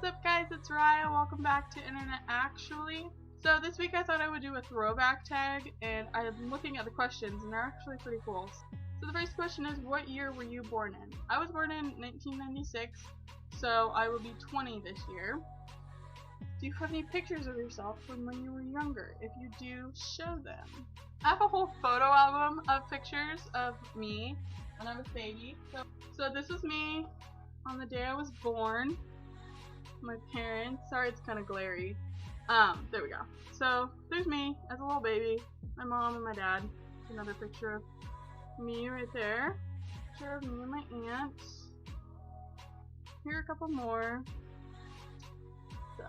What's up guys, it's Ryia. Welcome back to Internet Actually. So this week I thought I would do a throwback tag, and I'm looking at the questions and they're actually pretty cool. So the first question is, what year were you born in? I was born in 1996, so I will be 20 this year. Do you have any pictures of yourself from when you were younger? If you do, show them. I have a whole photo album of pictures of me when I was a baby. So this was me on the day I was born. My parents, sorry it's kind of glary. There we go. So there's me as a little baby, my mom and my dad. Another picture of me right there. Picture of me and my aunt. Here are a couple more. So,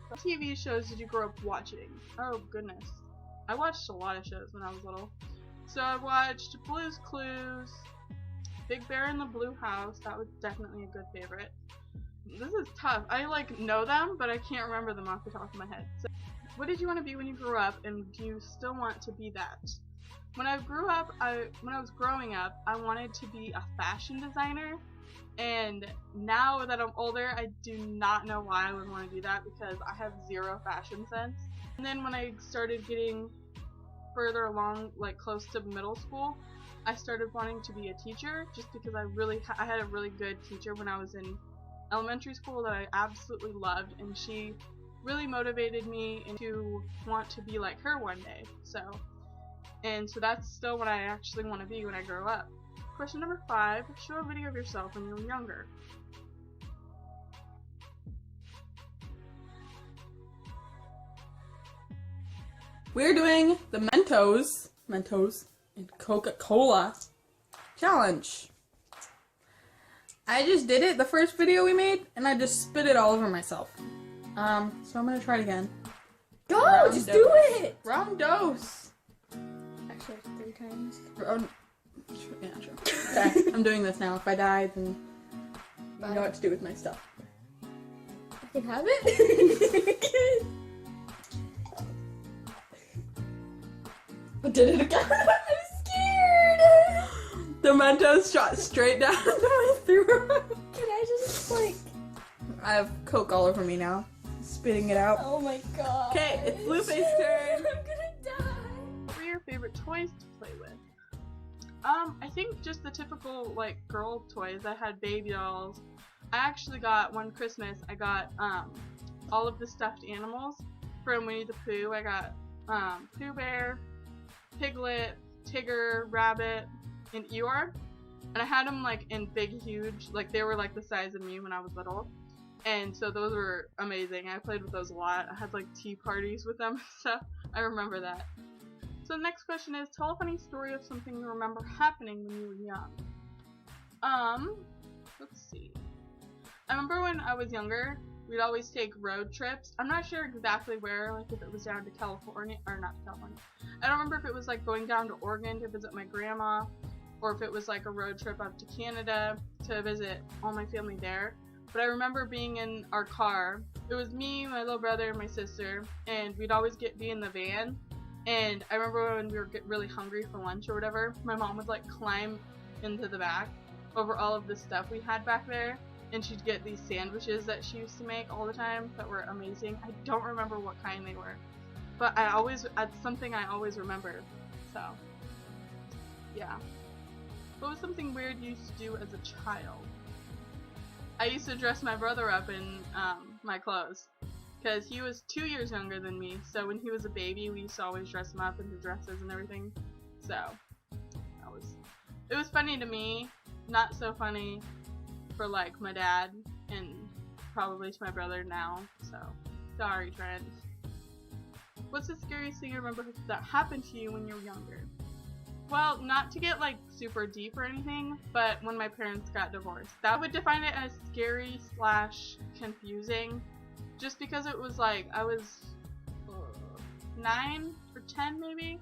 what TV shows did you grow up watching? Oh goodness. I watched a lot of shows when I was little. So I watched Blue's Clues, Big Bear in the Blue House. That was definitely a good favorite. This is tough. I know them, but I can't remember them off the top of my head. So, what did you want to be when you grew up, and do you still want to be that? When I was growing up, I wanted to be a fashion designer, and now that I'm older, I do not know why I would want to do that because I have zero fashion sense. And then when I started getting further along, close to middle school, I started wanting to be a teacher just because I had a really good teacher when I was in elementary school that I absolutely loved, and she really motivated me to want to be like her one day. So that's still what I actually want to be when I grow up. Question number 5, show a video of yourself when you were younger. We're doing the Mentos and Coca-Cola challenge. I just did it, the first video we made, and I just spit it all over myself. So I'm gonna try it again. Go! Round just dose. do it! Round dose! Actually, 3 times. Yeah, sure. Okay, I'm doing this now. If I die, then I know what to do with my stuff. I can have it? I did it again. I'm scared! The Mentos shot straight down my throat. Can I just, I have Coke all over me now. Spitting it out. Oh my god. Okay, it's Blueface's turn. I'm gonna die. What were your favorite toys to play with? I think just the typical, girl toys. I had baby dolls. I actually got, one Christmas, I got, all of the stuffed animals from Winnie the Pooh. I got, Pooh Bear, Piglet, Tigger, Rabbit, and Eeyore, and I had them in big, huge, they were the size of me when I was little, and so those were amazing. I played with those a lot. I had tea parties with them and stuff. I remember that. So the next question is, tell a funny story of something you remember happening when you were young. Let's see. I remember when I was younger, we'd always take road trips. I'm not sure exactly where, if it was down to California, or not California. I don't remember if it was going down to Oregon to visit my grandma, or if it was a road trip up to Canada to visit all my family there. But I remember being in our car. It was me, my little brother, and my sister, and we'd always be in the van. And I remember when we were really hungry for lunch or whatever, my mom would climb into the back over all of the stuff we had back there, and she'd get these sandwiches that she used to make all the time that were amazing. I don't remember what kind they were, but it's something I always remember. So yeah. What was something weird you used to do as a child? I used to dress my brother up in my clothes, because he was 2 years younger than me, so when he was a baby we used to always dress him up into dresses and everything. So it was funny to me, not so funny for my dad, and probably to my brother now, so sorry Trent. What's the scariest thing you remember that happened to you when you were younger? Well, not to get super deep or anything, but when my parents got divorced. That would define it as scary / confusing, just because it was I was 9 or 10 maybe.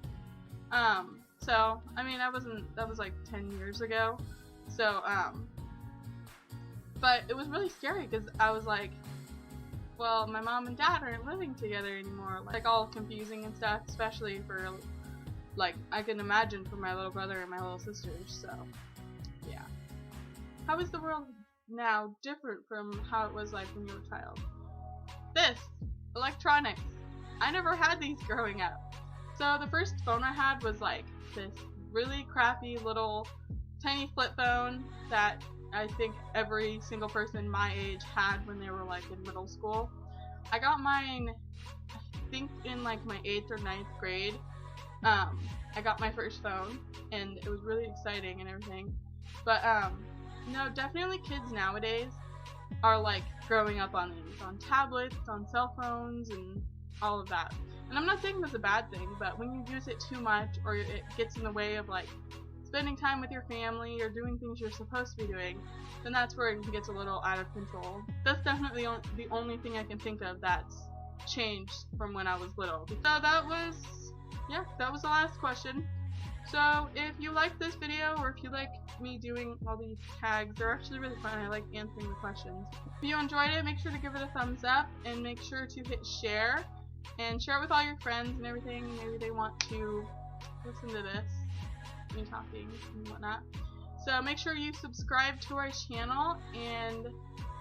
So I mean that was 10 years ago. So but it was really scary because I was well, my mom and dad aren't living together anymore. All confusing and stuff, especially for I can imagine for my little brother and my little sisters. So yeah. How is the world now different from how it was like when you were a child. This, electronics. I never had these growing up. So the first phone I had was like this really crappy little tiny flip phone that I think every single person my age had when they were like in middle school. I got mine, I think in like my 8th or 9th grade. I got my first phone and it was really exciting and everything. But no, definitely kids nowadays are like growing up on these, on tablets, on cell phones, and all of that. And I'm not saying that's a bad thing, but when you use it too much or it gets in the way of like spending time with your family or doing things you're supposed to be doing, then that's where it gets a little out of control. That's definitely the only thing I can think of that's changed from when I was little. So that was the last question. So if you like this video, or if you like me doing all these tags, they're actually really fun. I like answering the questions. If you enjoyed it, make sure to give it a thumbs up and make sure to hit share and share it with all your friends and everything. Maybe they want to listen to this, me talking and whatnot. So make sure you subscribe to our channel, and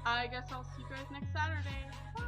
I guess I'll see you guys next Saturday. Bye!